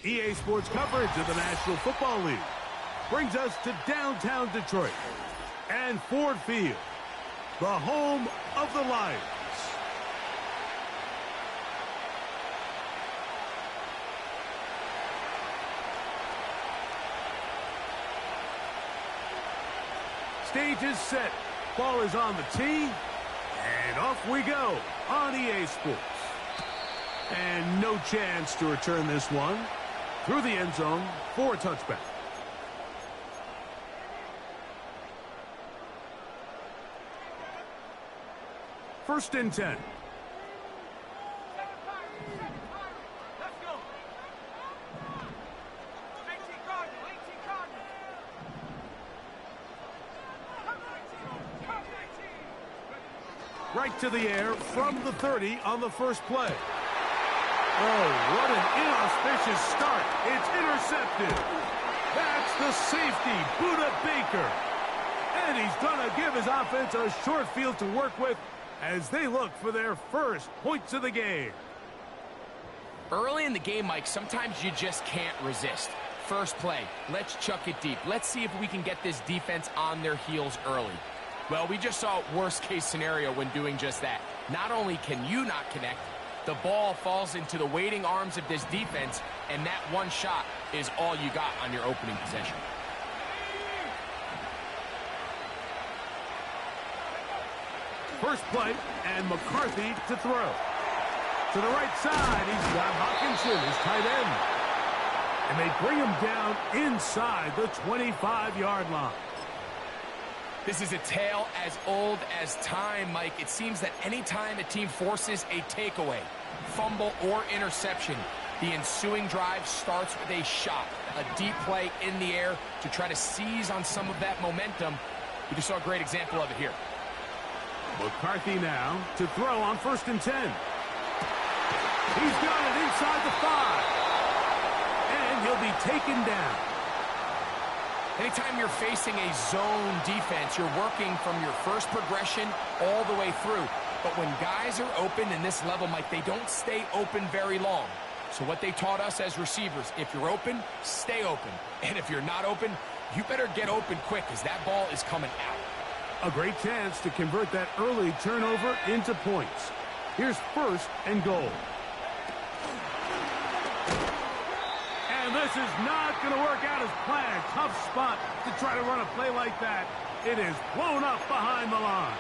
EA Sports coverage of the National Football League brings us to downtown Detroit and Ford Field, the home of the Lions. Stage is set. Ball is on the tee. And off we go on EA Sports. And no chance to return this one through the end zone for a touchback. First and 10. Right to the air from the 30 on the first play. Oh, what an inauspicious start. It's intercepted. That's the safety, Buda Baker. And he's going to give his offense a short field to work with as they look for their first points of the game. Early in the game, Mike, sometimes you just can't resist. First play, let's chuck it deep. Let's see if we can get this defense on their heels early. Well, we just saw worst-case scenario when doing just that. Not only can you not connect, the ball falls into the waiting arms of this defense, and that one shot is all you got on your opening possession. First play, and McCarthy to throw. To the right side, he's got Hawkinson, his tight end. And they bring him down inside the 25-yard line. This is a tale as old as time, Mike. It seems that anytime a team forces a takeaway, fumble, or interception, the ensuing drive starts with a shot, a deep play in the air to try to seize on some of that momentum. We just saw a great example of it here. McCarthy now to throw on first and 10. He's got it inside the 5. And he'll be taken down. Anytime you're facing a zone defense, you're working from your first progression all the way through. But when guys are open in this level, Mike, they don't stay open very long. So what they taught us as receivers, if you're open, stay open. And if you're not open, you better get open quick because that ball is coming out. A great chance to convert that early turnover into points. Here's first and goal. And this is not going to work out as planned. Tough spot to try to run a play like that. It is blown up behind the line.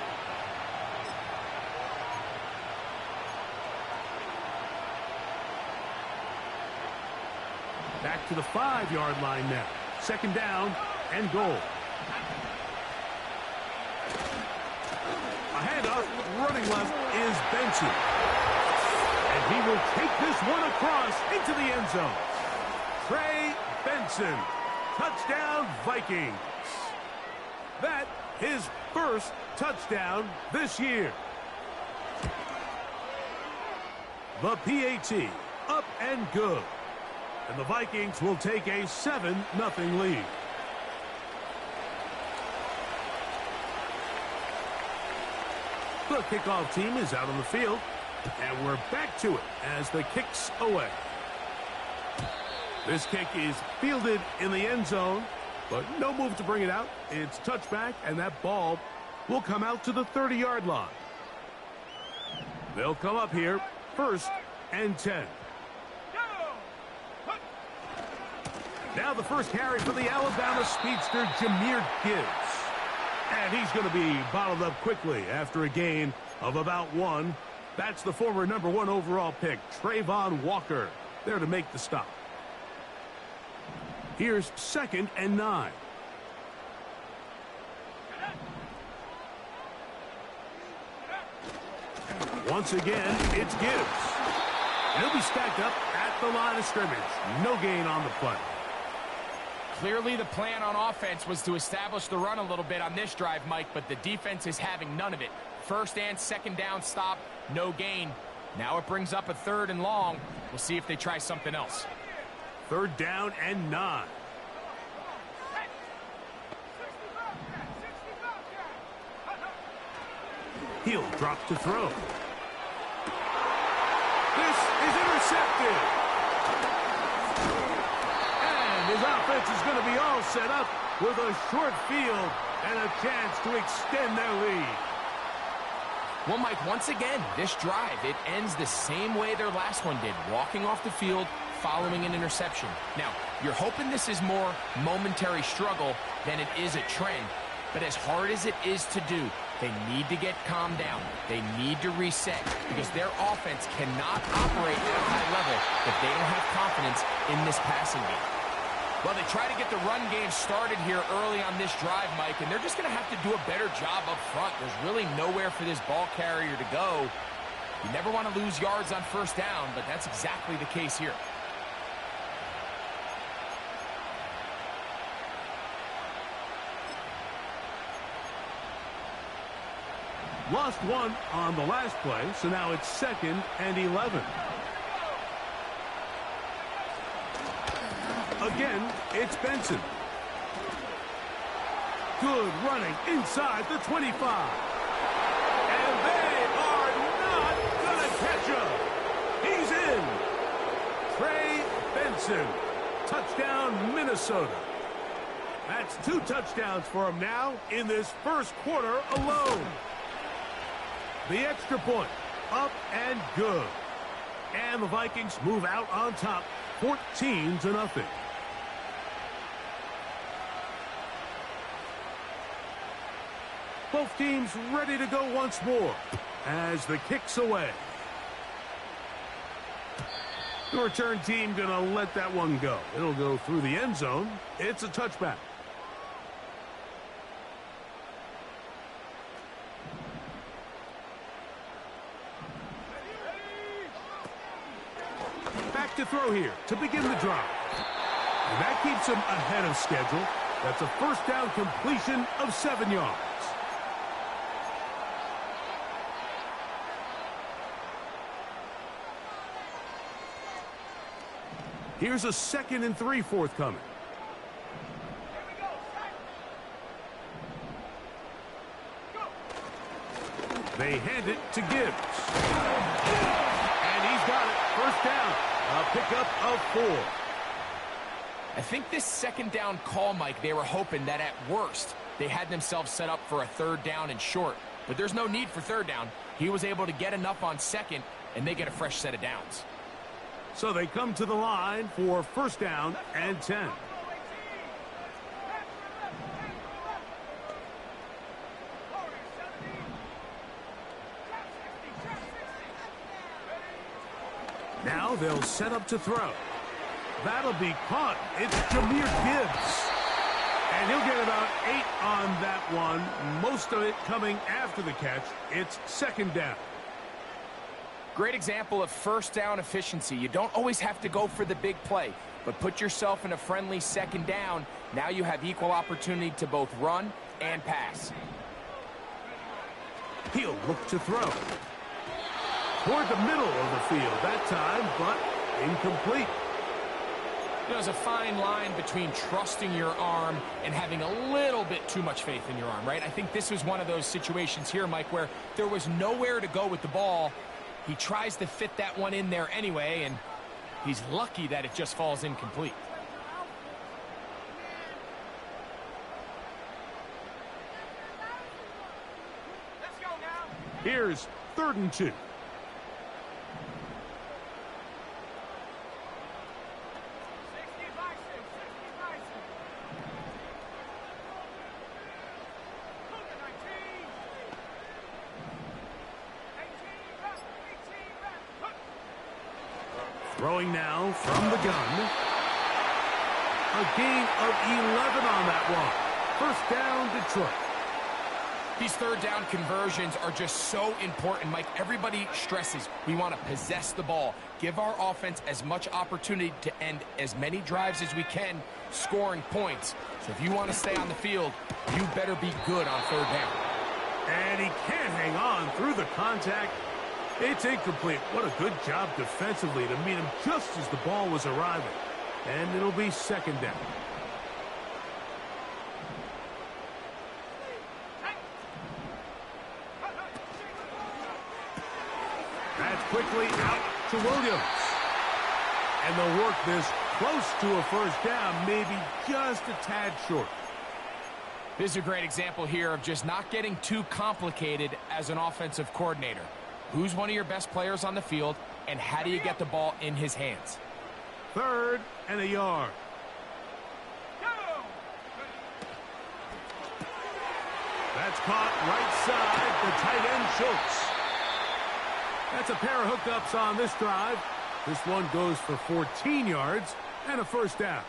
Back to the 5-yard line now. Second down and goal. A handoff running left is Benson. And he will take this one across into the end zone. Trey Benson, touchdown Vikings. That his first touchdown this year. The PAT up and good. And the Vikings will take a 7-0 lead. The kickoff team is out on the field. And we're back to it as the kick's away. This kick is fielded in the end zone, but no move to bring it out. It's touchback, and that ball will come out to the 30-yard line. They'll come up here, first and 10. Now the first carry for the Alabama speedster, Jahmyr Gibbs. And he's going to be bottled up quickly after a gain of about 1. That's the former #1 overall pick, Trayvon Walker, there to make the stop. Here's second and 9. Once again, it's Gibbs. He'll be stacked up at the line of scrimmage. No gain on the play. Clearly the plan on offense was to establish the run a little bit on this drive, Mike, but the defense is having none of it. First and second down stop, no gain. Now it brings up a 3rd and long. We'll see if they try something else. 3rd down and 9. He'll drop to throw. This is intercepted. offense is going to be all set up with a short field and a chance to extend their lead. Well, Mike, once again, this drive, it ends the same way their last one did, walking off the field, following an interception. Now, you're hoping this is more momentary struggle than it is a trend, but as hard as it is to do, they need to get calmed down. They need to reset because their offense cannot operate at a high level if they don't have confidence in this passing game. Well, they try to get the run game started here early on this drive, Mike, and they're just going to have to do a better job up front. There's really nowhere for this ball carrier to go. You never want to lose yards on first down, but that's exactly the case here. Lost one on the last play, so now it's 2nd and 11. Again, it's Benson. Good running inside the 25. And they are not going to catch him. He's in. Trey Benson. Touchdown, Minnesota. That's 2 touchdowns for him now in this first quarter alone. The extra point, up and good. And the Vikings move out on top, 14-0. Both teams ready to go once more as the kick's away. The return team going to let that one go. It'll go through the end zone. It's a touchback. Back to throw here to begin the drive. And that keeps him ahead of schedule. That's a first down completion of 7 yards. Here's a 2nd and 3 forthcoming. They hand it to Gibbs. And he's got it. First down. A pickup of 4. I think this 2nd down call, Mike, they were hoping that at worst they had themselves set up for a 3rd down and short. But there's no need for 3rd down. He was able to get enough on 2nd, and they get a fresh set of downs. So they come to the line for first down and 10. Now they'll set up to throw. That'll be caught. It's Jahmyr Gibbs. And he'll get about 8 on that one. Most of it coming after the catch. It's 2nd down. Great example of first down efficiency. You don't always have to go for the big play, but put yourself in a friendly 2nd down. Now you have equal opportunity to both run and pass. He'll look to throw. Toward the middle of the field that time, but incomplete. There's a fine line between trusting your arm and having a little bit too much faith in your arm, right? I think this was one of those situations here, Mike, where there was nowhere to go with the ball. He tries to fit that one in there anyway, and he's lucky that it just falls incomplete. Let's go now. Here's 3rd and 2. Throwing now from the gun. A gain of 11 on that one. First down, Detroit. These 3rd down conversions are just so important, Mike. Everybody stresses we want to possess the ball, give our offense as much opportunity to end as many drives as we can, scoring points. So if you want to stay on the field, you better be good on 3rd down. And he can't hang on through the contact. It's incomplete. What a good job defensively to meet him just as the ball was arriving. And it'll be 2nd down. That's quickly out to Williams. And they'll work this close to a first down, maybe just a tad short. This is a great example here of just not getting too complicated as an offensive coordinator. Who's one of your best players on the field, and how do you get the ball in his hands? 3rd and a yard. That's caught right side, the tight end Schultz. That's a pair of hookups on this drive. This one goes for 14 yards and a first down.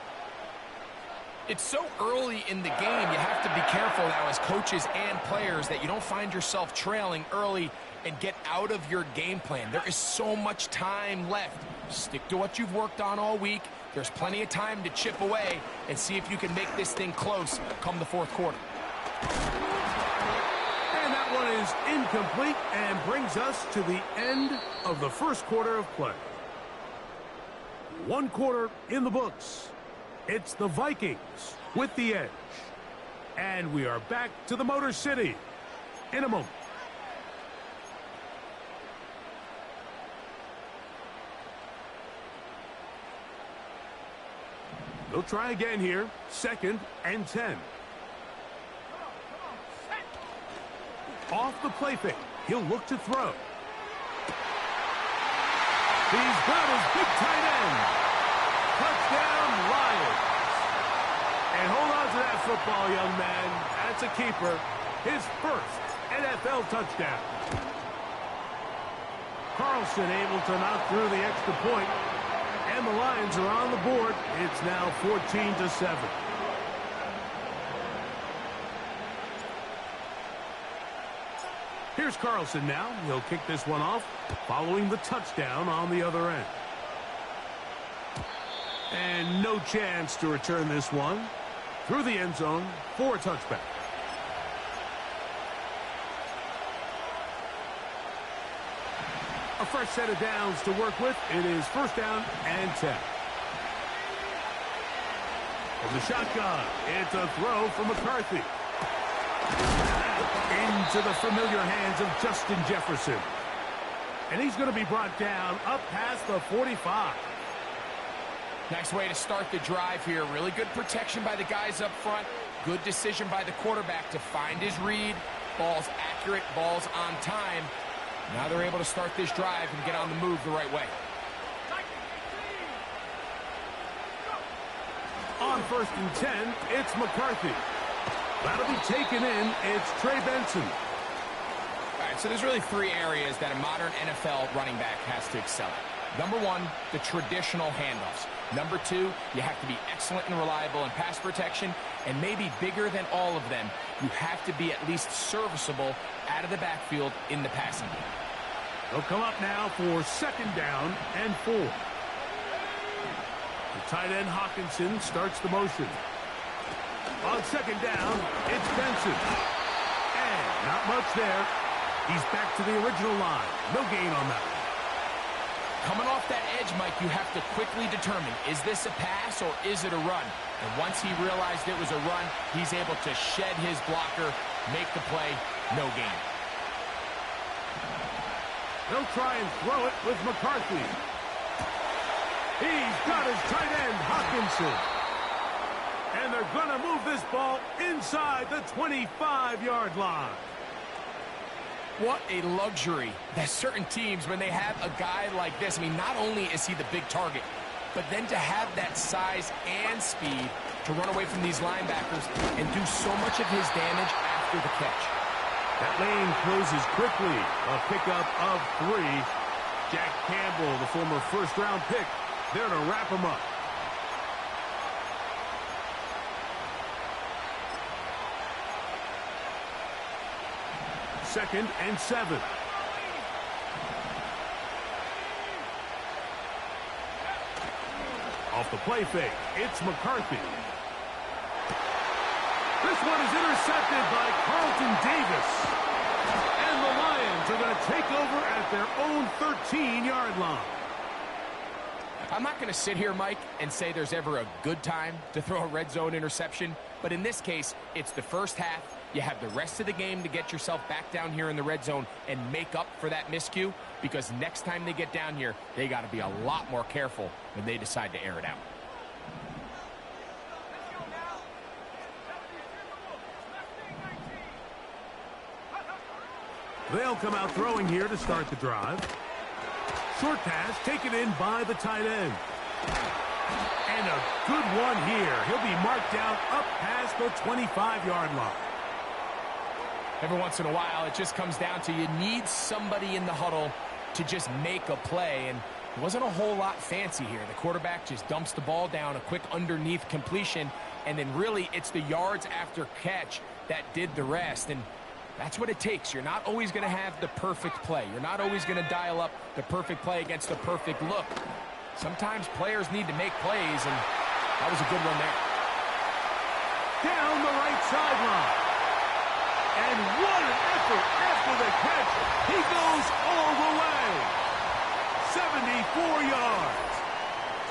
It's so early in the game, you have to be careful now as coaches and players that you don't find yourself trailing early and get out of your game plan. There is so much time left. Stick to what you've worked on all week. There's plenty of time to chip away and see if you can make this thing close come the 4th quarter. And that one is incomplete and brings us to the end of the 1st quarter of play. 1 quarter in the books. It's the Vikings with the edge. And we are back to the Motor City in a moment. They'll try again here. 2nd and 10. Off the play fake. He'll look to throw. He's got his big tight end. Touchdown, Lions. And hold on to that football, young man. That's a keeper. His 1st NFL touchdown. Carlson able to knock through the extra point. And the Lions are on the board. It's now 14-7. Here's Carlson now. He'll kick this one off, following the touchdown on the other end. And no chance to return this one through the end zone for a touchback. A fresh set of downs to work with. It is 1st down and 10. From the shotgun, it's a throw from McCarthy. Into the familiar hands of Justin Jefferson. And he's going to be brought down up past the 45. Nice way to start the drive here. Really good protection by the guys up front. Good decision by the quarterback to find his read. Ball's accurate, ball's on time. Now they're able to start this drive and get on the move the right way. On 1st and 10, it's McCarthy. That'll be taken in. It's Trey Benson. All right, so there's really 3 areas that a modern NFL running back has to excel at. Number 1, the traditional handoffs. Number 2, you have to be excellent and reliable in pass protection. And maybe bigger than all of them, you have to be at least serviceable out of the backfield in the passing game. They'll come up now for 2nd down and 4. The tight end Hawkinson starts the motion. On 2nd down, it's Benson. And not much there. He's back to the original line. No gain on that one. Coming off that edge, Mike, you have to quickly determine, is this a pass or is it a run? And once he realized it was a run, he's able to shed his blocker, make the play, no gain. They'll try and throw it with McCarthy. He's got his tight end, Hawkinson. And they're going to move this ball inside the 25-yard line. What a luxury that certain teams, when they have a guy like this, I mean, not only is he the big target, but then to have that size and speed to run away from these linebackers and do so much of his damage after the catch. That lane closes quickly. A pickup of 3. Jack Campbell, the former first-round pick, there to wrap him up. Second and 7. Off the play fake, it's McCarthy. This one is intercepted by Carlton Davis. And the Lions are going to take over at their own 13-yard line. I'm not going to sit here, Mike, and say there's ever a good time to throw a red zone interception. But in this case, it's the first half. You have the rest of the game to get yourself back down here in the red zone and make up for that miscue, because next time they get down here, they got to be a lot more careful when they decide to air it out. They'll come out throwing here to start the drive. Short pass taken in by the tight end. And a good one here. He'll be marked down up past the 25-yard line. Every once in a while, it just comes down to you need somebody in the huddle to just make a play. And it wasn't a whole lot fancy here. The quarterback just dumps the ball down, a quick underneath completion, and then really it's the yards after catch that did the rest. And that's what it takes. You're not always going to have the perfect play. You're not always going to dial up the perfect play against the perfect look. Sometimes players need to make plays, and that was a good one there. Down the right sideline. And what an effort after the catch. He goes all the way. 74 yards.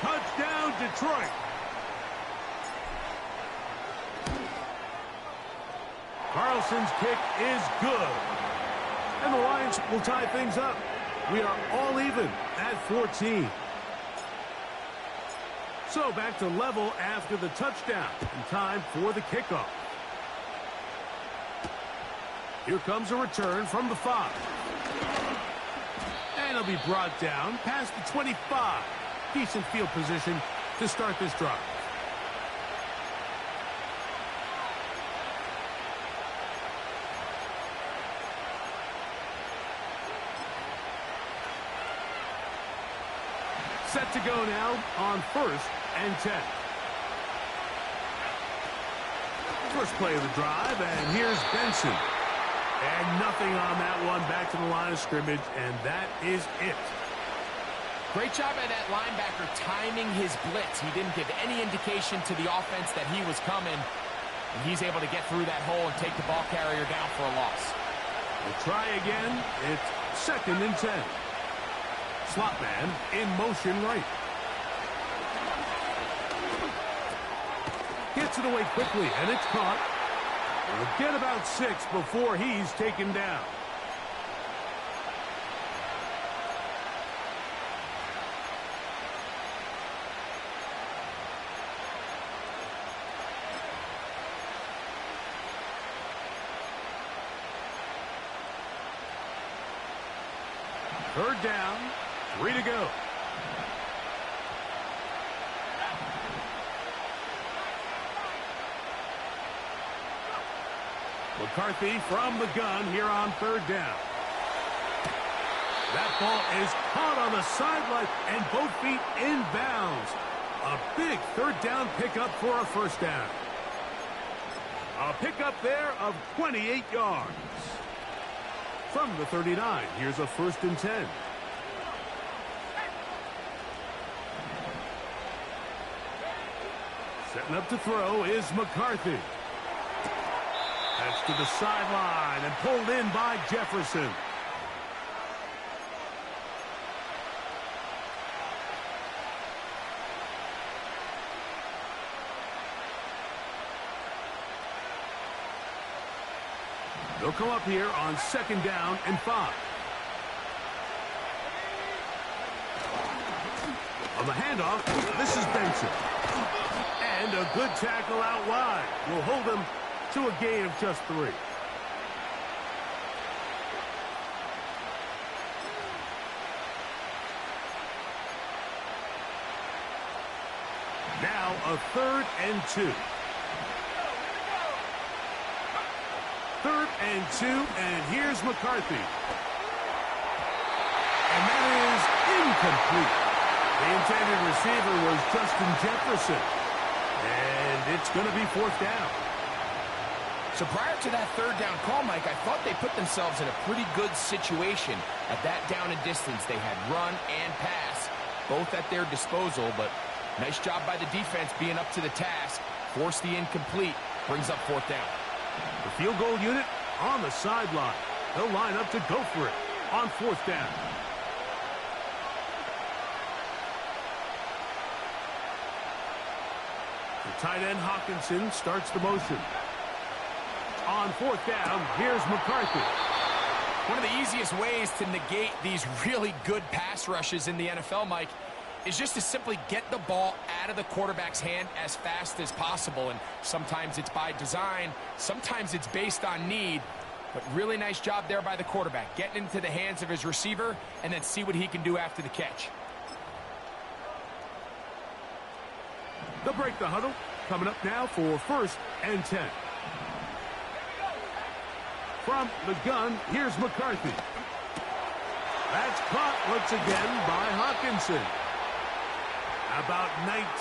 Touchdown, Detroit. Carlson's kick is good. And the Lions will tie things up. We are all even at 14. So back to level after the touchdown. And time for the kickoff. Here comes a return from the 5. And it'll be brought down past the 25. Decent field position to start this drive. Set to go now on 1st and 10. First play of the drive, and here's Benson. And nothing on that one. Back to the line of scrimmage, and that is it. Great job by that linebacker timing his blitz. He didn't give any indication to the offense that he was coming, and he's able to get through that hole and take the ball carrier down for a loss. We'll try again. It's 2nd and 10. Slot man in motion right. Gets it away quickly, and it's caught. We'll get about 6 before he's taken down. Third down, 3 to go. McCarthy from the gun here on 3rd down. That ball is caught on the sideline and both feet inbounds. A big 3rd down pickup for a 1st down. A pickup there of 28 yards. From the 39, here's a 1st and 10. Setting up to throw is McCarthy. That's to the sideline and pulled in by Jefferson. They'll come up here on 2nd down and 5. On the handoff, this is Benson. And a good tackle out wide will hold him to a gain of just 3. Now a 3rd and 2. 3rd and 2, and here's McCarthy. And that is incomplete. The intended receiver was Justin Jefferson. And it's going to be 4th down. So prior to that 3rd down call, Mike, I thought they put themselves in a pretty good situation at that down and distance. They had run and pass, both at their disposal, but nice job by the defense being up to the task. Forced the incomplete, brings up 4th down. The field goal unit on the sideline. They'll line up to go for it on 4th down. The tight end Hawkinson starts the motion. On 4th down, here's McCarthy. One of the easiest ways to negate these really good pass rushes in the NFL, Mike, is just to simply get the ball out of the quarterback's hand as fast as possible. And sometimes it's by design, sometimes it's based on need. But really nice job there by the quarterback, getting into the hands of his receiver and then see what he can do after the catch. They'll break the huddle. Coming up now for 1st and 10. From the gun, here's McCarthy. That's caught once again by Hawkinson. About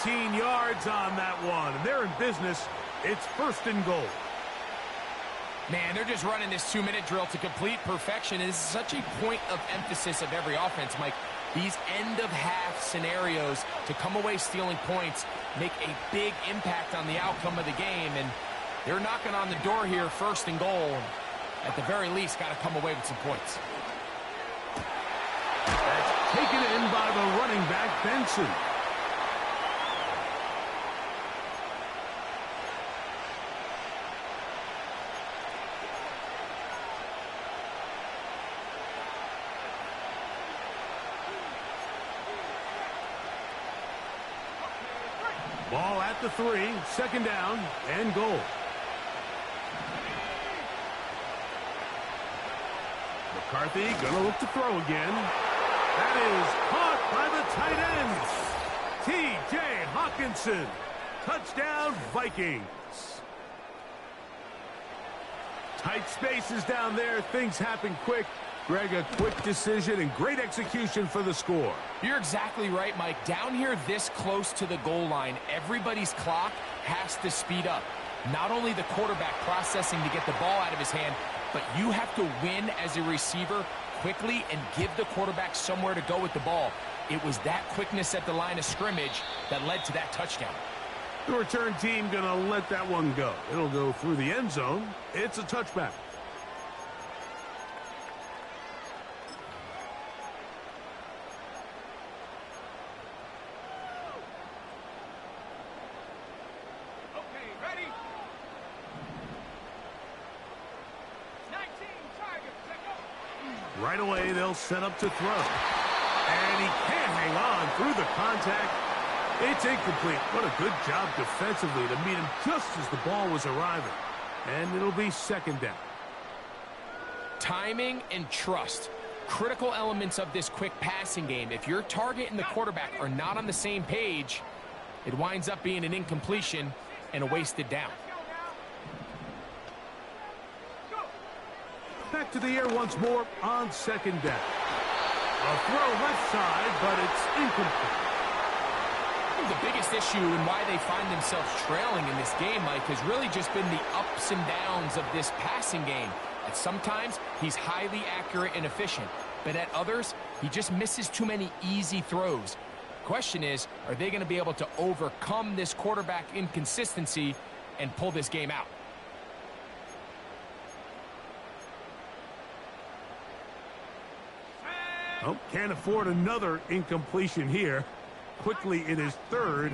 19 yards on that one. And they're in business. It's 1st and goal. Man, they're just running this 2-minute drill to complete perfection. It is such a point of emphasis of every offense, Mike. These end-of-half scenarios to come away stealing points make a big impact on the outcome of the game. And they're knocking on the door here, 1st and goal. At the very least, got to come away with some points. That's taken in by the running back, Benson. Ball at the 3, 2nd down and goal. McCarthy gonna look to throw again. That is caught by the tight end, T.J. Hawkinson. Touchdown, Vikings. Tight spaces down there. Things happen quick. Greg, a quick decision and great execution for the score. You're exactly right, Mike. Down here this close to the goal line, everybody's clock has to speed up. Not only the quarterback processing to get the ball out of his hand, but you have to win as a receiver quickly and give the quarterback somewhere to go with the ball. It was that quickness at the line of scrimmage that led to that touchdown. The return team going to let that one go. It'll go through the end zone. It's a touchback. Right away, they'll set up to throw. And he can't hang on through the contact. It's incomplete. What a good job defensively to meet him just as the ball was arriving. And it'll be 2nd down. Timing and trust. Critical elements of this quick passing game. If your target and the quarterback are not on the same page, it winds up being an incompletion and a wasted down. Back to the air once more on 2nd down. A throw left side, but it's incomplete. The biggest issue and why they find themselves trailing in this game, Mike, has really just been the ups and downs of this passing game. At sometimes, he's highly accurate and efficient, but at others, he just misses too many easy throws. Question is, are they going to be able to overcome this quarterback inconsistency and pull this game out? Oh, can't afford another incompletion here. Quickly, it is 3rd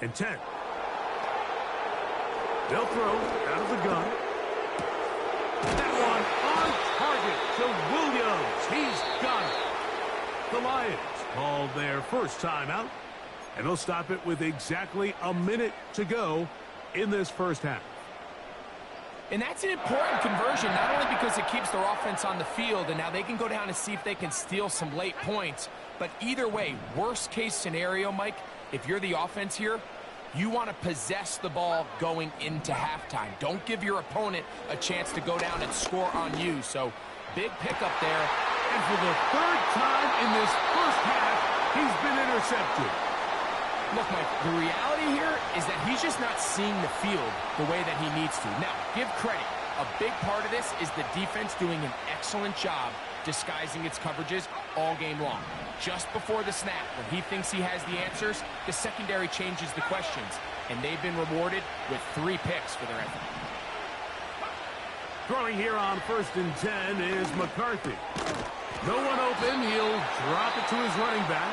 and 10. They'll throw out of the gun. That one on target to Williams. He's got it. The Lions called their first timeout, and they'll stop it with exactly a minute to go in this 1st half. And that's an important conversion, not only because it keeps their offense on the field, and now they can go down and see if they can steal some late points. But either way, worst case scenario, Mike, if you're the offense here, you want to possess the ball going into halftime. Don't give your opponent a chance to go down and score on you. So big pickup there. And for the 3rd time in this 1st half, he's been intercepted. Look, Mike, the reality here is that he's just not seeing the field the way that he needs to. Now, give credit. A big part of this is the defense doing an excellent job disguising its coverages all game long. Just before the snap, when he thinks he has the answers, the secondary changes the questions, and they've been rewarded with 3 picks for their effort. Throwing here on 1st and 10 is McCarthy. No one open. He'll drop it to his running back.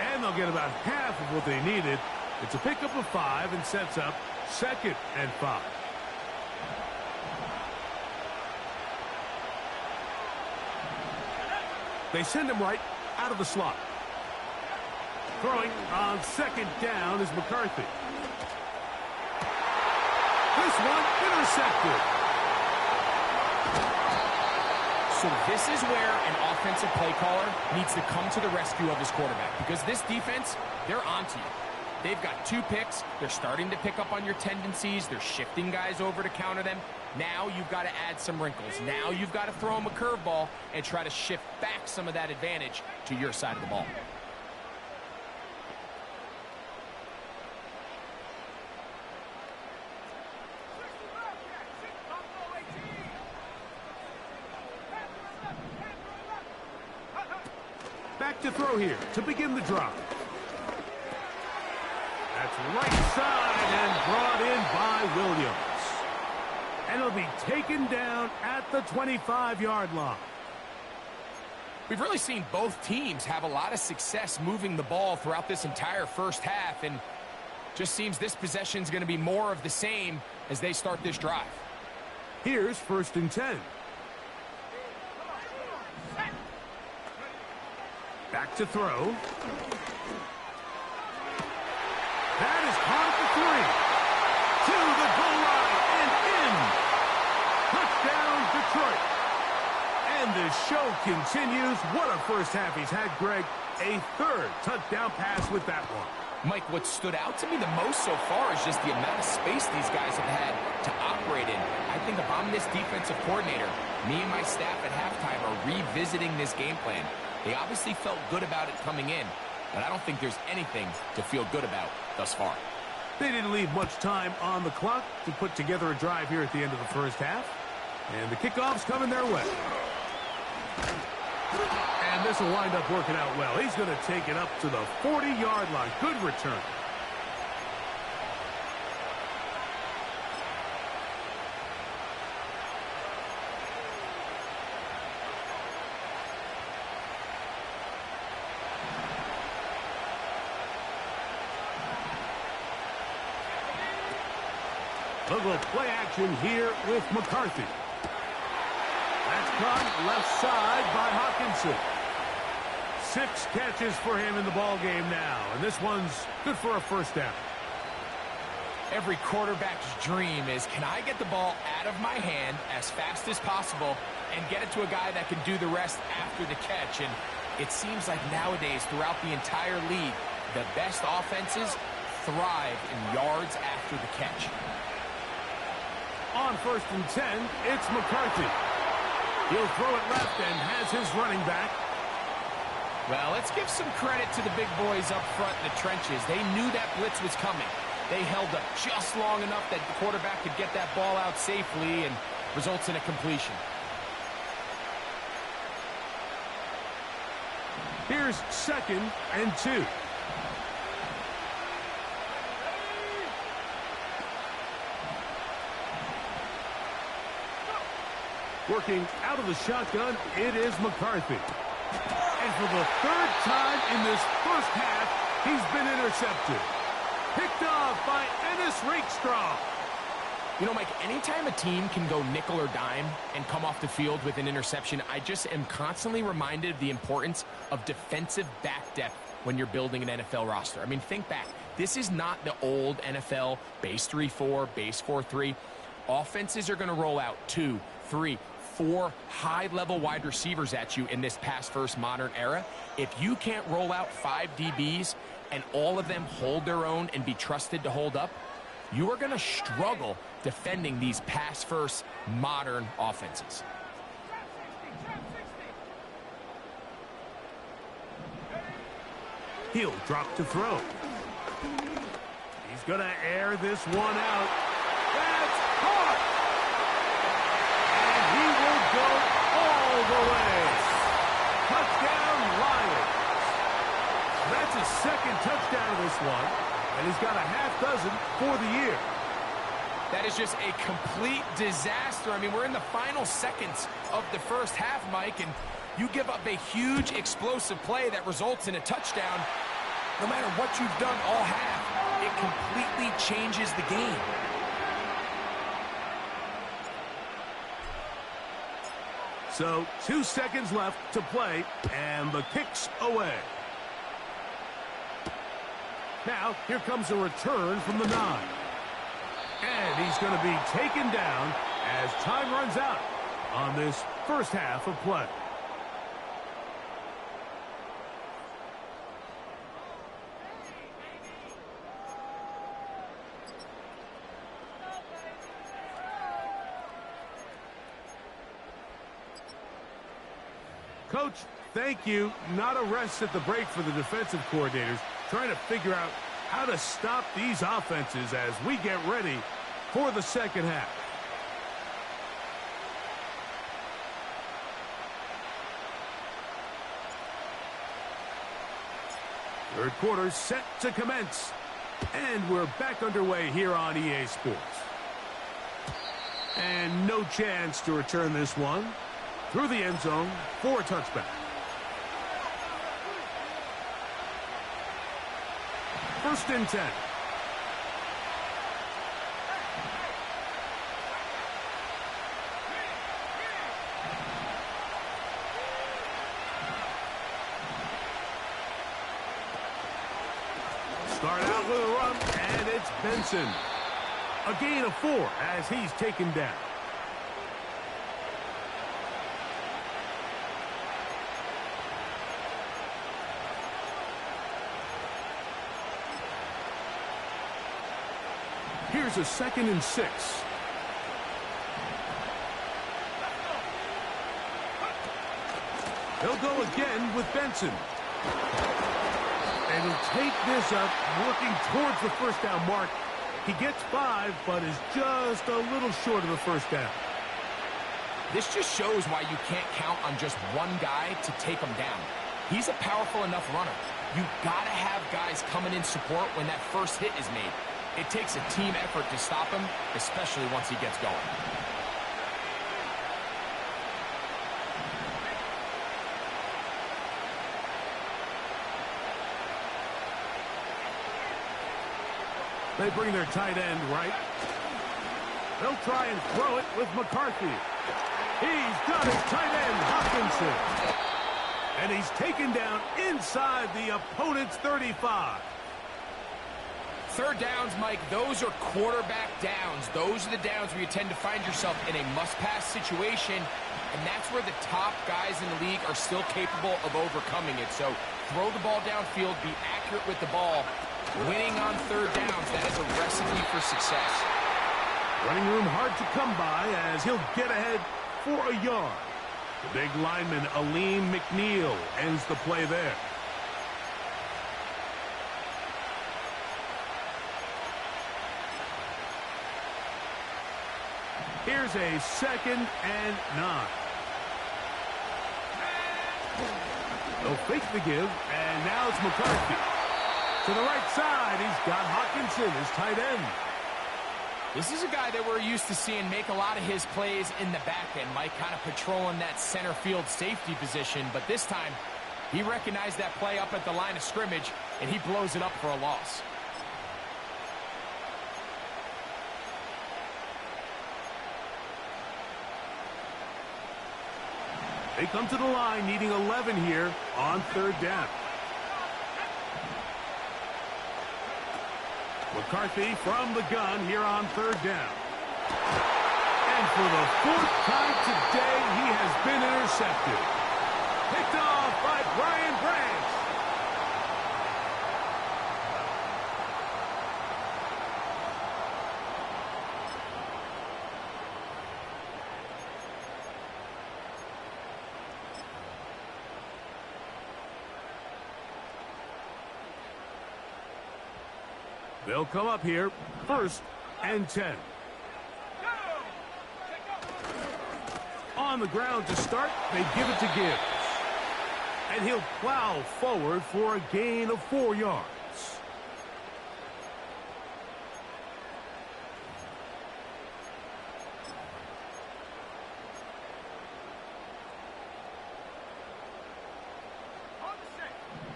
And they'll get about half of what they needed. It's a pickup of 5 and sets up 2nd and 5. They send him right out of the slot. Throwing on 2nd down is McCarthy. This one intercepted. So this is where an offensive play caller needs to come to the rescue of his quarterback, because this defense, they're onto you. They've got 2 picks. They're starting to pick up on your tendencies. They're shifting guys over to counter them. Now you've got to add some wrinkles. Now you've got to throw them a curveball and try to shift back some of that advantage to your side of the ball. Back to throw here to begin the drive. That's right side and brought in by Williams. And it'll be taken down at the 25-yard line. We've really seen both teams have a lot of success moving the ball throughout this entire first half, and just seems this possession is going to be more of the same as they start this drive. Here's 1st and 10. Back to throw. That is caught at the 3. To the goal line and in. Touchdown, Detroit. And the show continues. What a first half he's had, Greg. A 3rd touchdown pass with that one. Mike, what stood out to me the most so far is just the amount of space these guys have had to operate in. I think if I'm this defensive coordinator, me and my staff at halftime are revisiting this game plan. They obviously felt good about it coming in, but I don't think there's anything to feel good about thus far. They didn't leave much time on the clock to put together a drive here at the end of the first half. And the kickoff's coming their way. And this will wind up working out well. He's going to take it up to the 40-yard line. Good return. A little play action here with McCarthy. That's caught left side by Hawkinson. 6 catches for him in the ball game now, and this one's good for a first down. Every quarterback's dream is, can I get the ball out of my hand as fast as possible and get it to a guy that can do the rest after the catch? And it seems like nowadays, throughout the entire league, the best offenses thrive in yards after the catch. On 1st and 10, it's McCarthy. He'll throw it left and has his running back. Well, let's give some credit to the big boys up front in the trenches. They knew that blitz was coming. They held up just long enough that the quarterback could get that ball out safely and results in a completion. Here's 2nd and 2. Working out of the shotgun, it is McCarthy. And for the 3rd time in this first half, he's been intercepted. Picked off by Ennis Rakestraw. You know, Mike, anytime a team can go nickel or dime and come off the field with an interception, I just am constantly reminded of the importance of defensive back depth when you're building an NFL roster. I mean, think back. This is not the old NFL base 3-4, base 4-3. Offenses are going to roll out 2, 3, 4 high-level wide receivers at you in this pass-first modern era. If you can't roll out 5 DBs and all of them hold their own and be trusted to hold up, you are going to struggle defending these pass-first modern offenses. He'll drop to throw. He's going to air this one out. That's caught! And he will go all the way. Touchdown, Lions. That's his 2nd touchdown of this one, and he's got a half dozen for the year. That is just a complete disaster. I mean, we're in the final seconds of the first half, Mike, and you give up a huge explosive play that results in a touchdown. No matter what you've done all half, it completely changes the game. So 2 seconds left to play, and the kick's away. Now, here comes a return from the 9. And he's going to be taken down as time runs out. on this first half of play. Coach, thank you. Not a rest at the break for the defensive coordinators, trying to figure out how to stop these offenses as we get ready for the second half. Third quarter set to commence. And we're back underway here on EA Sports. And no chance to return this one. Through the end zone for a touchback. First and 10. Start out with a run, and it's Benson. A gain of 4 as he's taken down. Here's a 2nd and 6. He'll go again with Benson. And he'll take this up, working towards the first down mark. He gets 5, but is just a little short of the first down. This just shows why you can't count on just one guy to take him down. He's a powerful enough runner. You've got to have guys coming in support when that first hit is made. It takes a team effort to stop him, especially once he gets going. They bring their tight end right. They'll try and throw it with McCarthy. He's got his tight end, Hawkinson. And he's taken down inside the opponent's 35. Third downs, Mike, those are quarterback downs. Those are the downs where you tend to find yourself in a must-pass situation, and that's where the top guys in the league are still capable of overcoming it. So throw the ball downfield, be accurate with the ball. Winning on third downs, that is a recipe for success. Running room hard to come by as he'll get ahead for a yard. The big lineman, Aleem McNeil, ends the play there. Here's a 2nd and 9. They'll fake the give, and now it's McCarthy. To the right side, he's got Hawkinson, his tight end. This is a guy that we're used to seeing make a lot of his plays in the back end, Mike, kind of patrolling that center field safety position. But this time, he recognized that play up at the line of scrimmage, and he blows it up for a loss. They come to the line needing 11 here on third down. McCarthy from the gun here on third down. And for the 4th time today, he has been intercepted. Picked off by Brian Branch. They'll come up here, 1st and 10. On the ground to start, they give it to Gibbs. And he'll plow forward for a gain of 4 yards.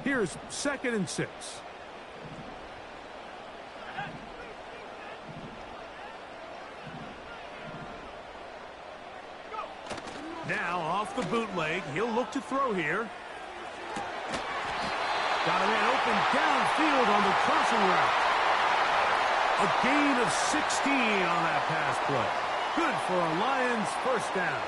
Here's 2nd and 6. Now, off the bootleg, he'll look to throw here. Got a man open downfield on the crossing route. A gain of 16 on that pass play. Good for a Lions first down.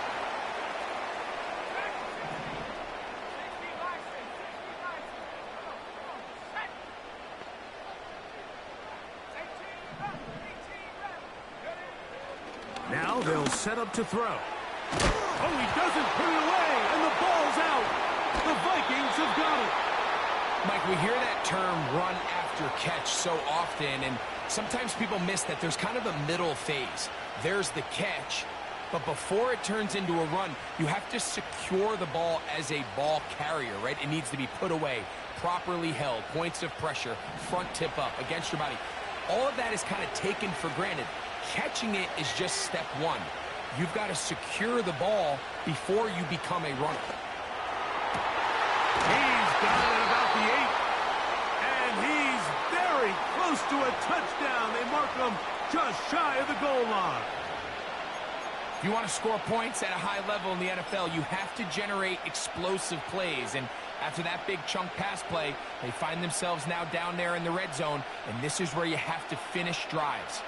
Now they'll set up to throw. Oh, he doesn't put it away, and the ball's out. The Vikings have got it. Mike, we hear that term run after catch so often, and sometimes people miss that there's kind of a middle phase. There's the catch, but before it turns into a run, you have to secure the ball as a ball carrier, right? It needs to be put away, properly held, points of pressure, front tip up against your body. All of that is kind of taken for granted. Catching it is just step one. You've got to secure the ball before you become a runner. He's got it about the 8. And he's very close to a touchdown. They mark him just shy of the goal line. If you want to score points at a high level in the NFL, you have to generate explosive plays. And after that big chunk pass play, they find themselves now down there in the red zone. And this is where you have to finish drives.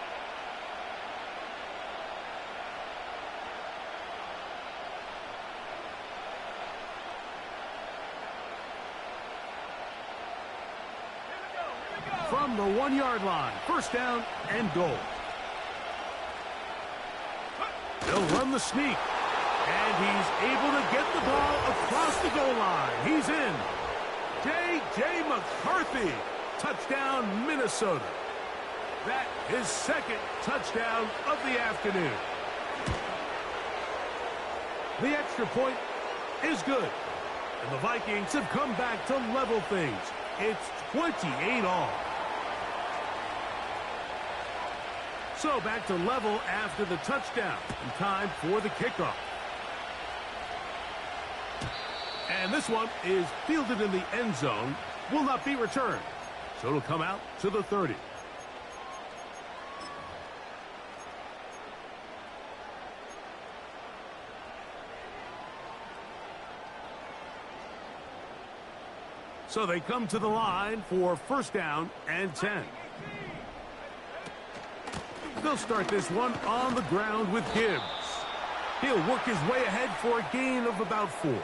From the 1-yard line, first down and goal. They'll run the sneak, and he's able to get the ball across the goal line. He's in. J.J. McCarthy, touchdown Minnesota. That is second touchdown of the afternoon. The extra point is good, and the Vikings have come back to level things. It's 28 all. So back to level after the touchdown, and time for the kickoff. And this one is fielded in the end zone, will not be returned. So it'll come out to the 30. So they come to the line for first down and 10. They'll start this one on the ground with Gibbs. He'll work his way ahead for a gain of about 4.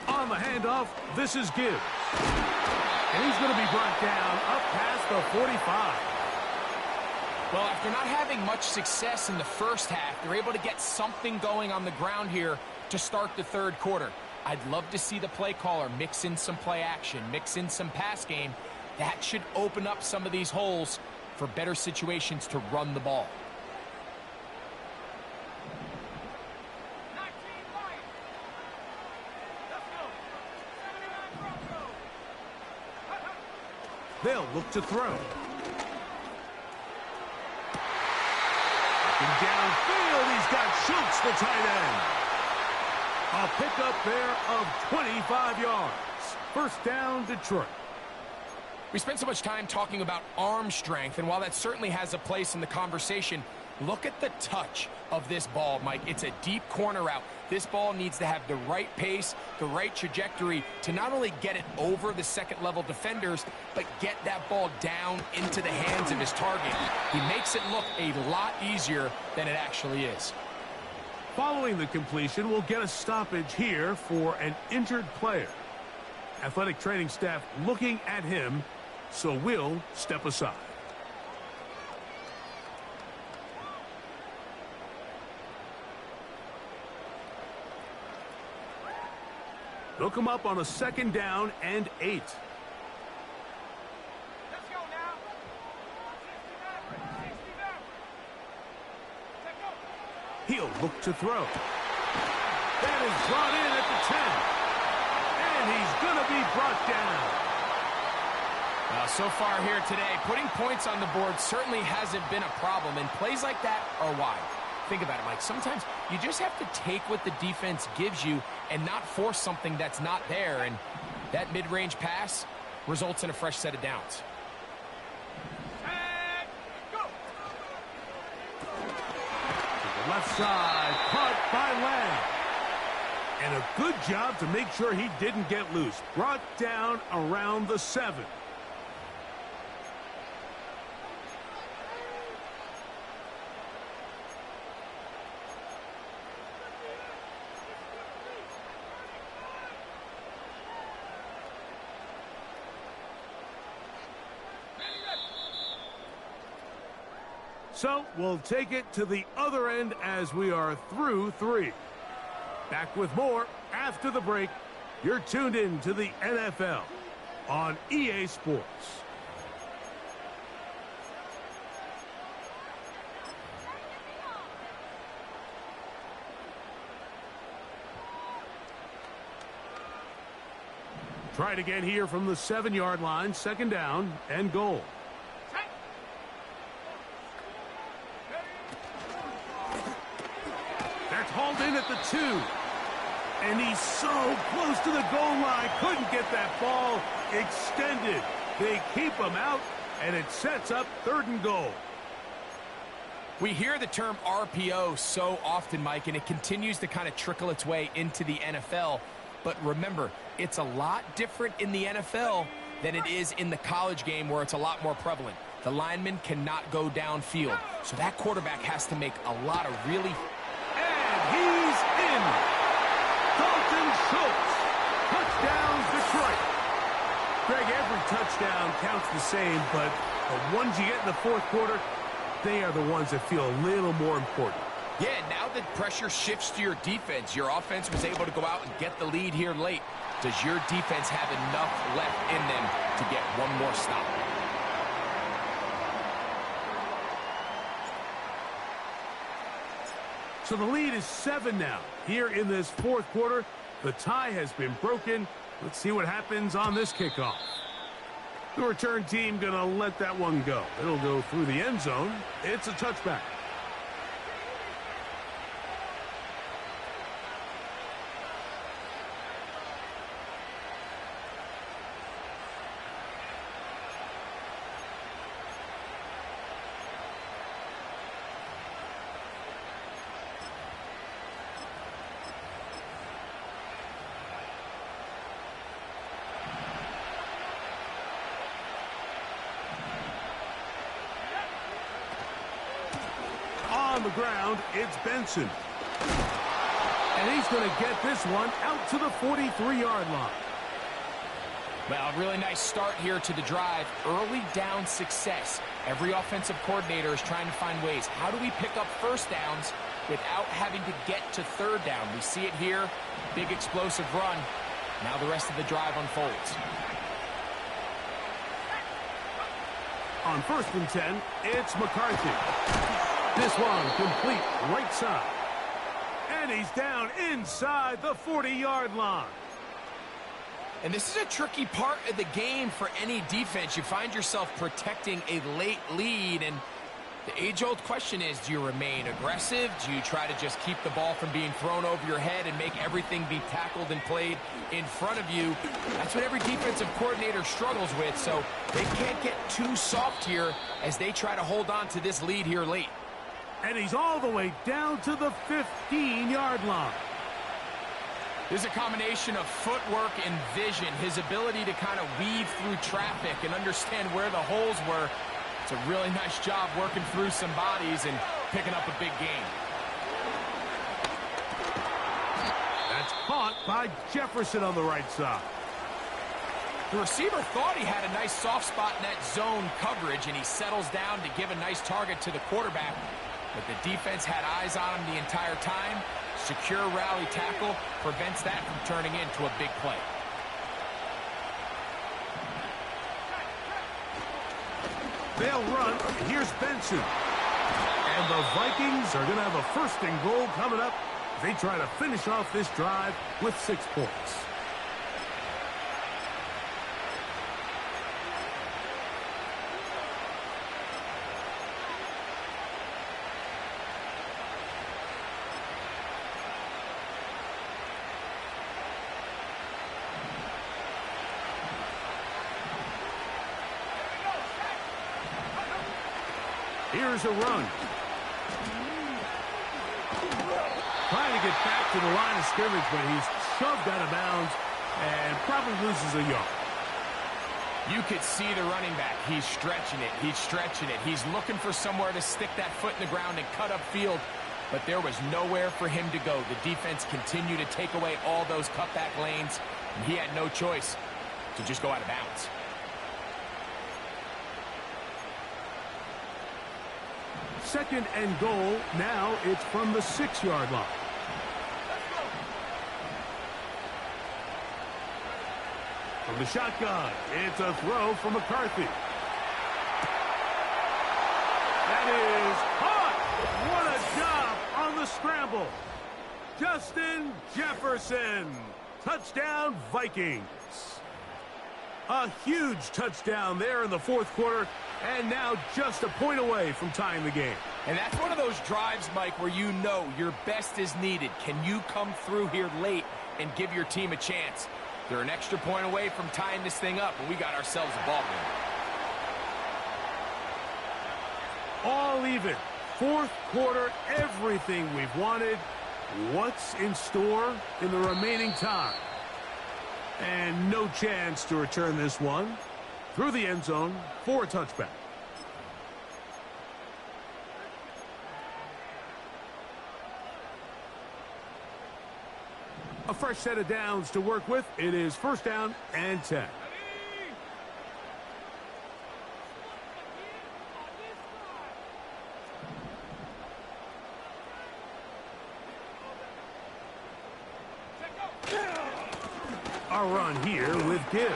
On the handoff, this is Gibbs. And he's going to be brought down up past the 45. Well, after not having much success in the first half, they're able to get something going on the ground here to start the third quarter. I'd love to see the play caller mix in some play action, mix in some pass game. That should open up some of these holes for better situations to run the ball. They'll look to throw. Up and downfield, he's got Schultz, the tight end. A pickup there of 25 yards. First down, Detroit. We spent so much time talking about arm strength, and while that certainly has a place in the conversation, look at the touch of this ball, Mike. It's a deep corner route. This ball needs to have the right pace, the right trajectory to not only get it over the second-level defenders, but get that ball down into the hands of his target. He makes it look a lot easier than it actually is. Following the completion, we'll get a stoppage here for an injured player. Athletic training staff looking at him, so we'll step aside. They'll come up on a second down and 8. Let's go now. 69. He'll look to throw. That is brought in at the 10. And he's going to be brought down. Well, so far here today, putting points on the board certainly hasn't been a problem, and plays like that are why. Think about it, Mike. Sometimes you just have to take what the defense gives you and not force something that's not there, and that mid-range pass results in a fresh set of downs. And go. To the left side, caught by Lamb. And a good job to make sure he didn't get loose. Brought down around the 7. So we'll take it to the other end as we are through 3. Back with more after the break. You're tuned in to the NFL on EA Sports. Try it again here from the 7-yard line. 2nd down and goal. That's hauled in at the 2. And he's so close to the goal line. Couldn't get that ball extended. They keep him out, and it sets up 3rd and goal. We hear the term RPO so often, Mike, and it continues to kind of trickle its way into the NFL. But remember, it's a lot different in the NFL than it is in the college game where it's a lot more prevalent. The lineman cannot go downfield, so that quarterback has to make a lot of really... And he's in! Dalton Schultz! Touchdown, Detroit! Greg, every touchdown counts the same, but the ones you get in the 4th quarter, they are the ones that feel a little more important. Yeah, now that pressure shifts to your defense, your offense was able to go out and get the lead here late. Does your defense have enough left in them to get one more stop? So the lead is 7 now. Here in this 4th quarter, the tie has been broken. Let's see what happens on this kickoff. The return team going to let that one go. It'll go through the end zone. It's a touchback. On the ground, it's Benson. And he's going to get this one out to the 43-yard line. Well, really nice start here to the drive. Early down success. Every offensive coordinator is trying to find ways. How do we pick up 1st downs without having to get to 3rd down? We see it here. Big explosive run. Now the rest of the drive unfolds. On 1st and 10, it's McCarthy. This one complete right side. And he's down inside the 40-yard line. And this is a tricky part of the game for any defense. You find yourself protecting a late lead, and the age-old question is, do you remain aggressive? Do you try to just keep the ball from being thrown over your head and make everything be tackled and played in front of you? That's what every defensive coordinator struggles with, so they can't get too soft here as they try to hold on to this lead here late. And he's all the way down to the 15-yard line. There's a combination of footwork and vision, his ability to kind of weave through traffic and understand where the holes were. It's a really nice job working through some bodies and picking up a big gain. That's caught by Jefferson on the right side. The receiver thought he had a nice soft spot in that zone coverage, and he settles down to give a nice target to the quarterback. But the defense had eyes on him the entire time. Secure rally tackle prevents that from turning into a big play. They'll run. Here's Benson. And the Vikings are going to have a 1st and goal coming up. They try to finish off this drive with 6 points. Here's a run. get back to the line of scrimmage, but he's shoved out of bounds and probably loses a yard. You could see the running back. He's stretching it. He's stretching it. He's looking for somewhere to stick that foot in the ground and cut up field, but there was nowhere for him to go. The defense continued to take away all those cutback lanes, and he had no choice to just go out of bounds. Second and goal. Now it's from the 6-yard line. From the shotgun, it's a throw from McCarthy. That is caught. What a job on the scramble. Justin Jefferson. Touchdown, Vikings. A huge touchdown there in the fourth quarter, and now just a point away from tying the game. And that's one of those drives, Mike, where you know your best is needed. Can you come through here late and give your team a chance? They're an extra point away from tying this thing up, and we got ourselves a ball game. All even. Fourth quarter, everything we've wanted. What's in store in the remaining time? And no chance to return this one through the end zone for a touchback. A fresh set of downs to work with. It is first down and 10. A run here with Gibbs.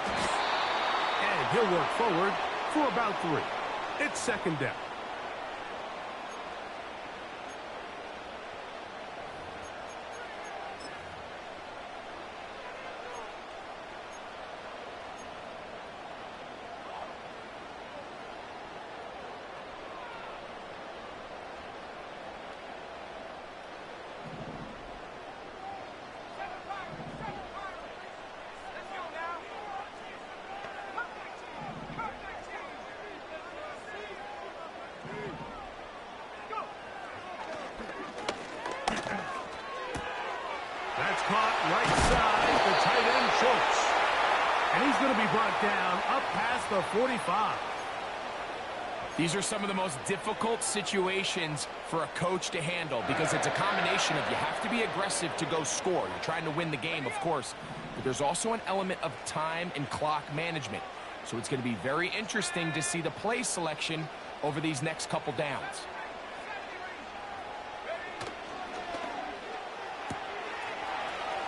And he'll work forward for about 3. It's second down. That's caught right side, the tight end Schultz. And he's going to be brought down up past the 45. These are some of the most difficult situations for a coach to handle because it's a combination of you have to be aggressive to go score. You're trying to win the game, of course, but there's also an element of time and clock management. So it's going to be very interesting to see the play selection over these next couple downs.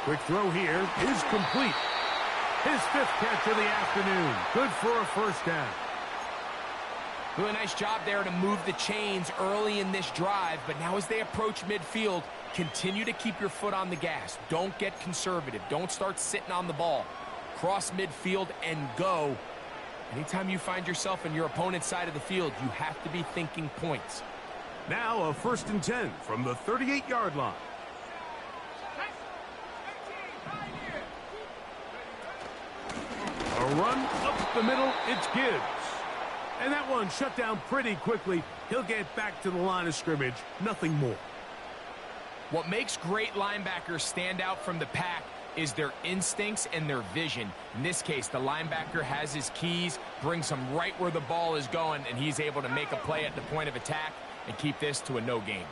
Quick throw here is complete. His 5th catch of the afternoon. Good for a first down. Really nice job there to move the chains early in this drive, but now as they approach midfield, continue to keep your foot on the gas. Don't get conservative. Don't start sitting on the ball. Cross midfield and go. Anytime you find yourself in your opponent's side of the field, you have to be thinking points. Now a 1st and 10 from the 38-yard line. A run up the middle, it's Gibbs. And that one shut down pretty quickly. He'll get back to the line of scrimmage, nothing more. What makes great linebackers stand out from the pack is their instincts and their vision. In this case, the linebacker has his keys, brings him right where the ball is going, and he's able to make a play at the point of attack and keep this to a no game.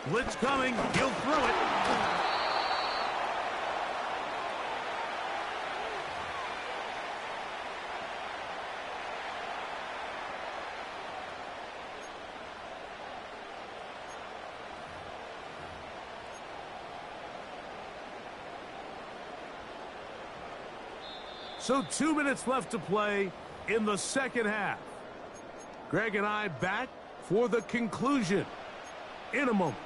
Blitz coming. He'll throw it. So 2 minutes left to play in the second half. Greg and I back for the conclusion in a moment.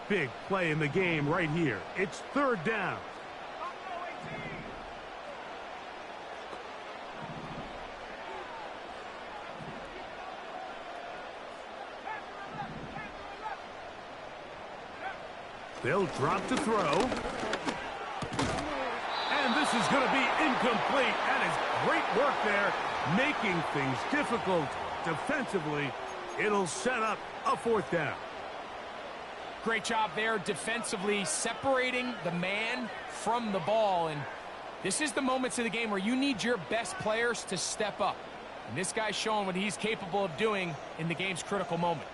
Big play in the game right here. It's third down. They'll drop to throw. And this is going to be incomplete. That is great work there, making things difficult defensively. It'll set up a fourth down. Great job there defensively, separating the man from the ball. And this is the moments of the game where you need your best players to step up. And this guy's showing what he's capable of doing in the game's critical moment.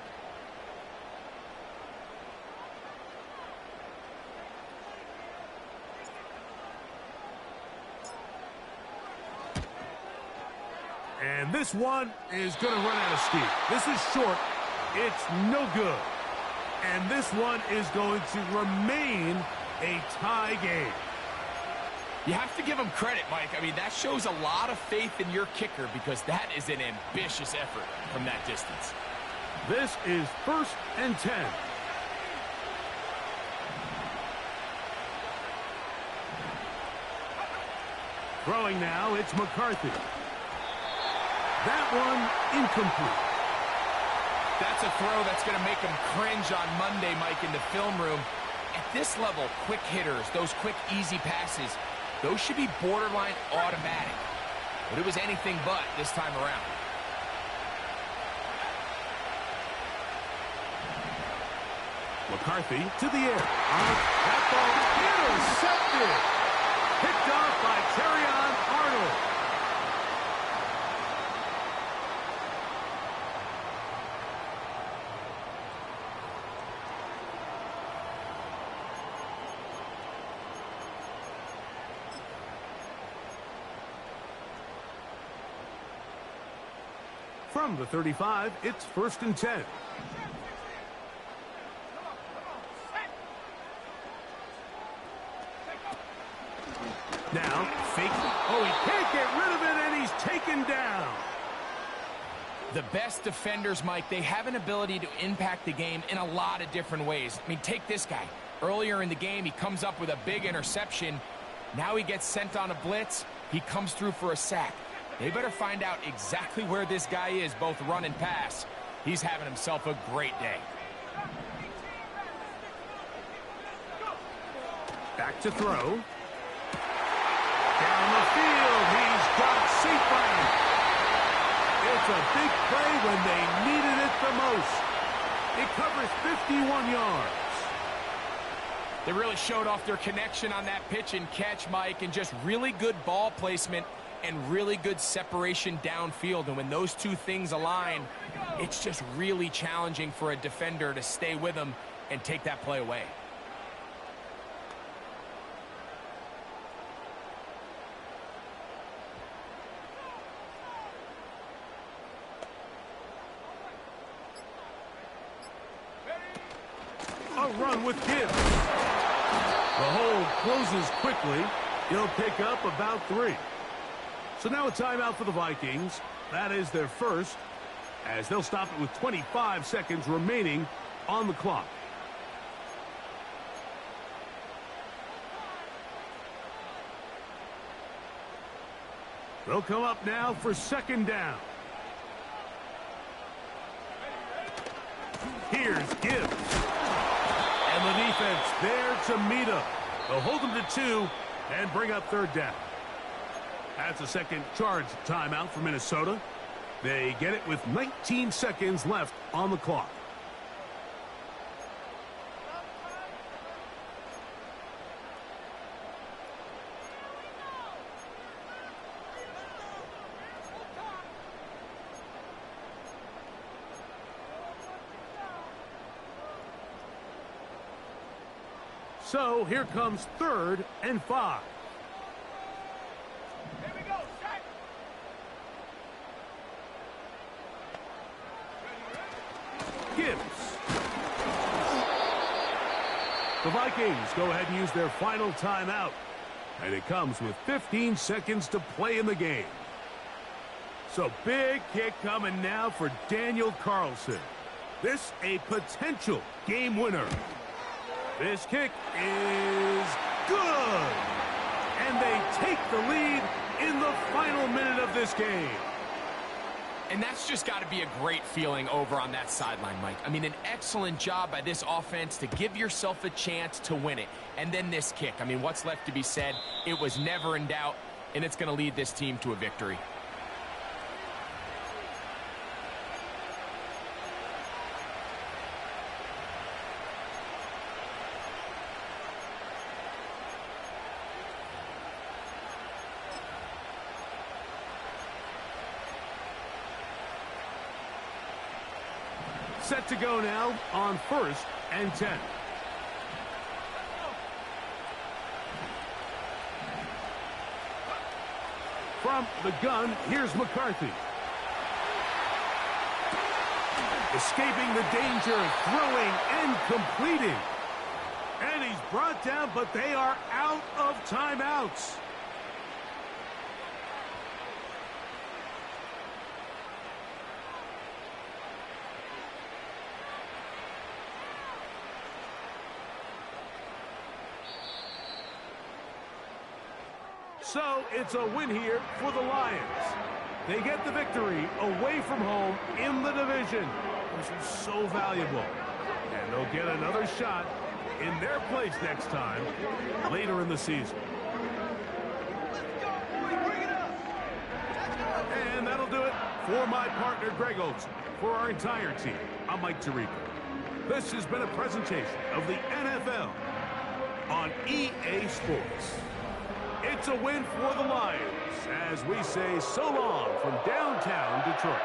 And this one is going to run out of steam. This is short. It's no good. And this one is going to remain a tie game. You have to give him credit, Mike. I mean, that shows a lot of faith in your kicker because that is an ambitious effort from that distance. This is 1st and 10. Throwing now, it's McCarthy. That one incomplete. That's a throw that's going to make him cringe on Monday, Mike, in the film room. At this level, quick hitters, those quick, easy passes, those should be borderline automatic. But it was anything but this time around. McCarthy to the air. That ball intercepted. Picked off by Terrion Arnold. From the 35, it's 1st and 10. Now, fake. Oh, he can't get rid of it, and he's taken down. The best defenders, Mike, they have an ability to impact the game in a lot of different ways. I mean, take this guy. Earlier in the game, he comes up with a big interception. Now he gets sent on a blitz. He comes through for a sack. They better find out exactly where this guy is, both run and pass. He's having himself a great day. Back to throw. Down the field, he's got Seafoam. It's a big play when they needed it the most. It covers 51 yards. They really showed off their connection on that pitch and catch, Mike, and just really good ball placement and really good separation downfield. And when those two things align, it's just really challenging for a defender to stay with them and take that play away. A run with Gibbs. The hold closes quickly. He'll pick up about 3. So now a timeout for the Vikings. That is their first, as they'll stop it with 25 seconds remaining on the clock. They'll come up now for 2nd down. Here's Gibbs. And the defense there to meet him. They'll hold him to 2 and bring up 3rd down. That's a second charge timeout for Minnesota. They get it with 19 seconds left on the clock. So here comes 3rd and 5. Gibbs. The Vikings go ahead and use their final timeout. And it comes with 15 seconds to play in the game. So big kick coming now for Daniel Carlson. This a potential game winner. This kick is good. And they take the lead in the final minute of this game. And that's just got to be a great feeling over on that sideline, Mike. I mean, an excellent job by this offense to give yourself a chance to win it. And then this kick. I mean, what's left to be said? It was never in doubt, and it's going to lead this team to a victory. Set to go now on 1st and 10. From the gun, here's McCarthy. Escaping the danger, throwing and completing. And he's brought down, but they are out of timeouts. So it's a win here for the Lions. They get the victory away from home in the division, which is so valuable. And they'll get another shot in their place next time later in the season. And that'll do it for my partner, Greg Olson. For our entire team, I'm Mike Tirico. This has been a presentation of the NFL on EA Sports. It's a win for the Lions as we say so long from downtown Detroit.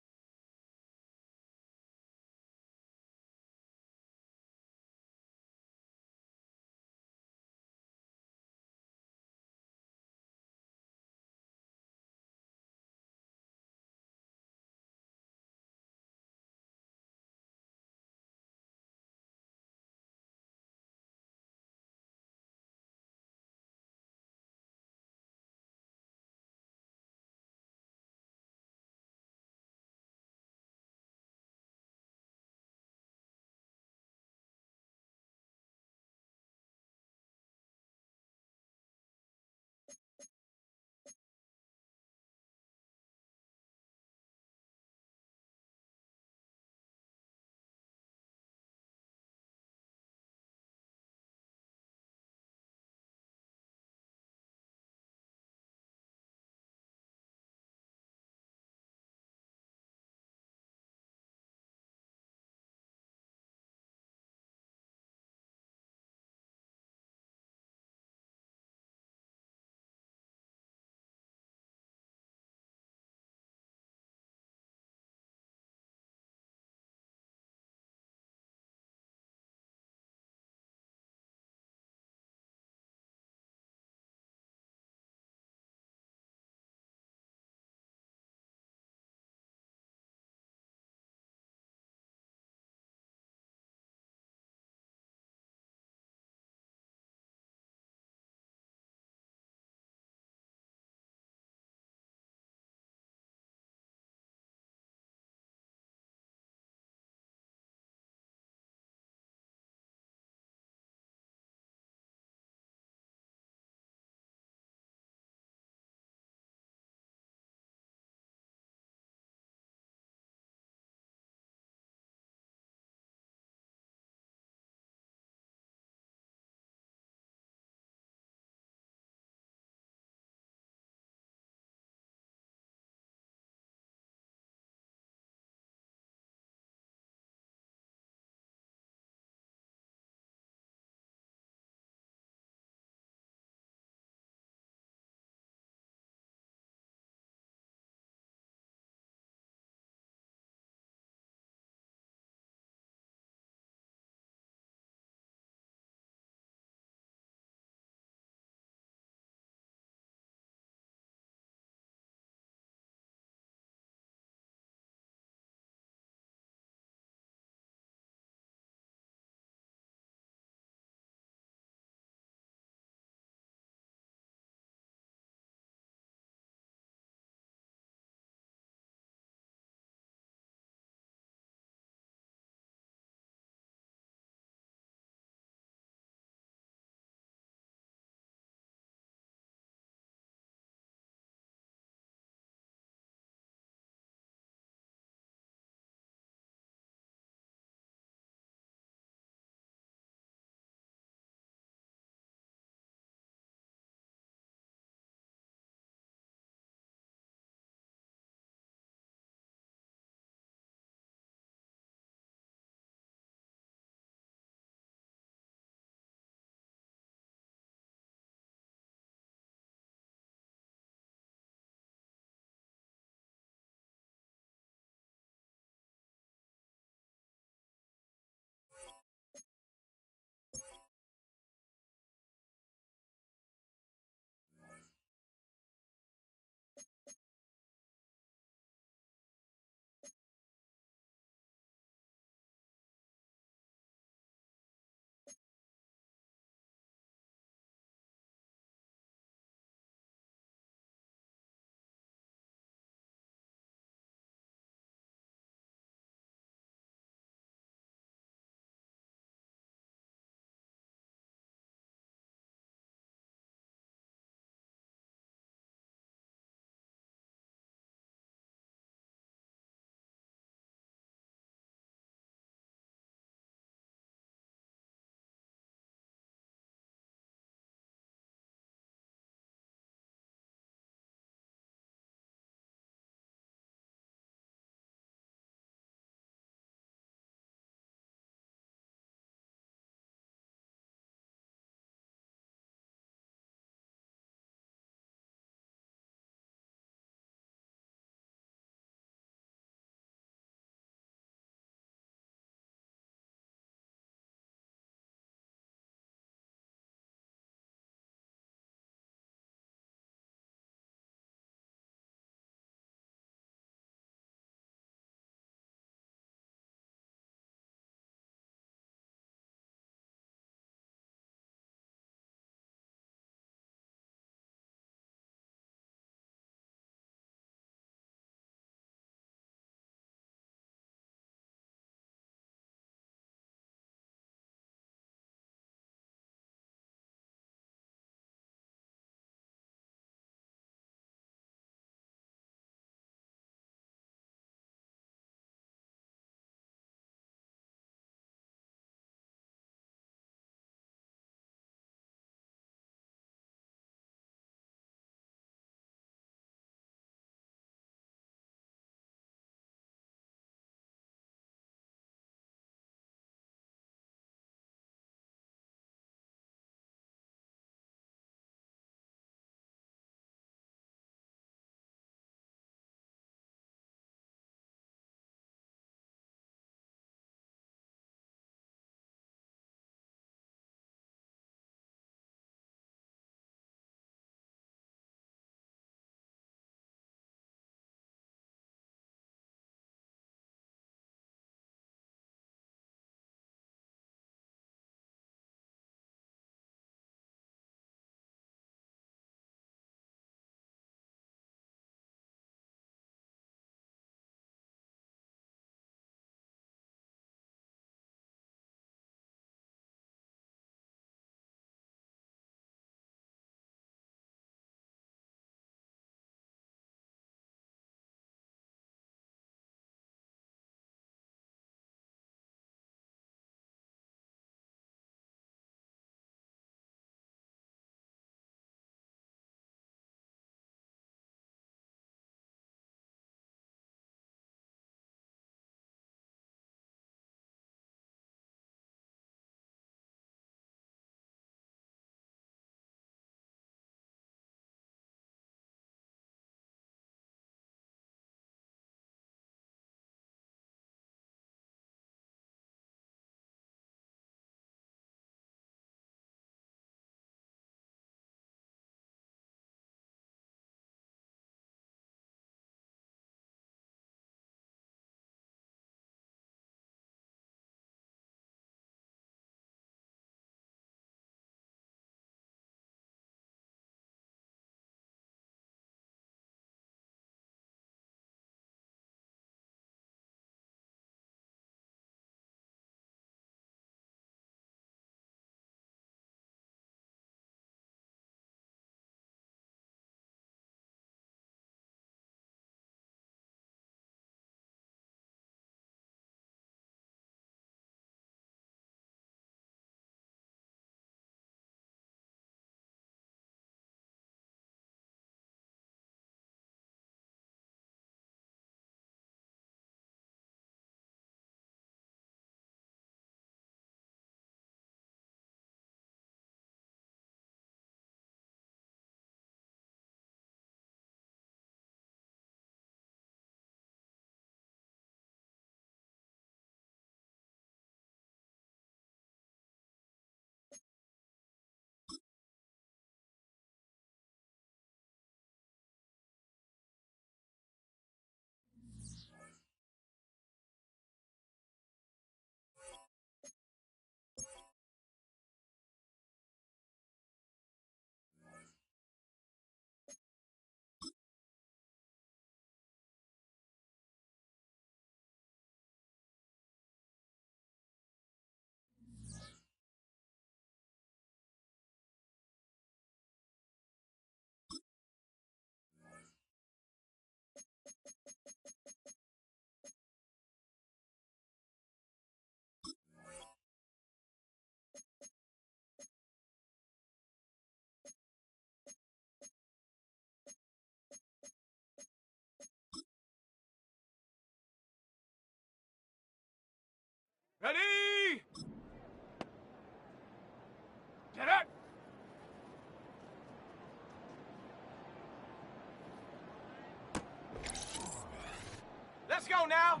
go now.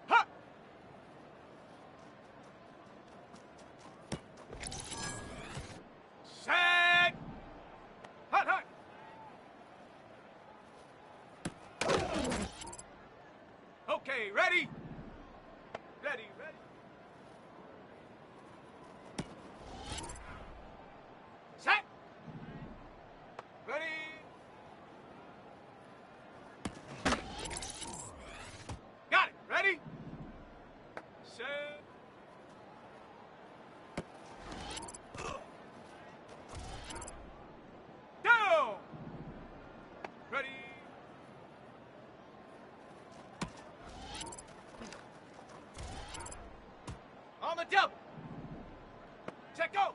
Ha! Set! Hut, hut! Okay, ready? Ready, ready. Set! Ready? Got it. Ready? Set. Down! Ready? On the double. Check, go!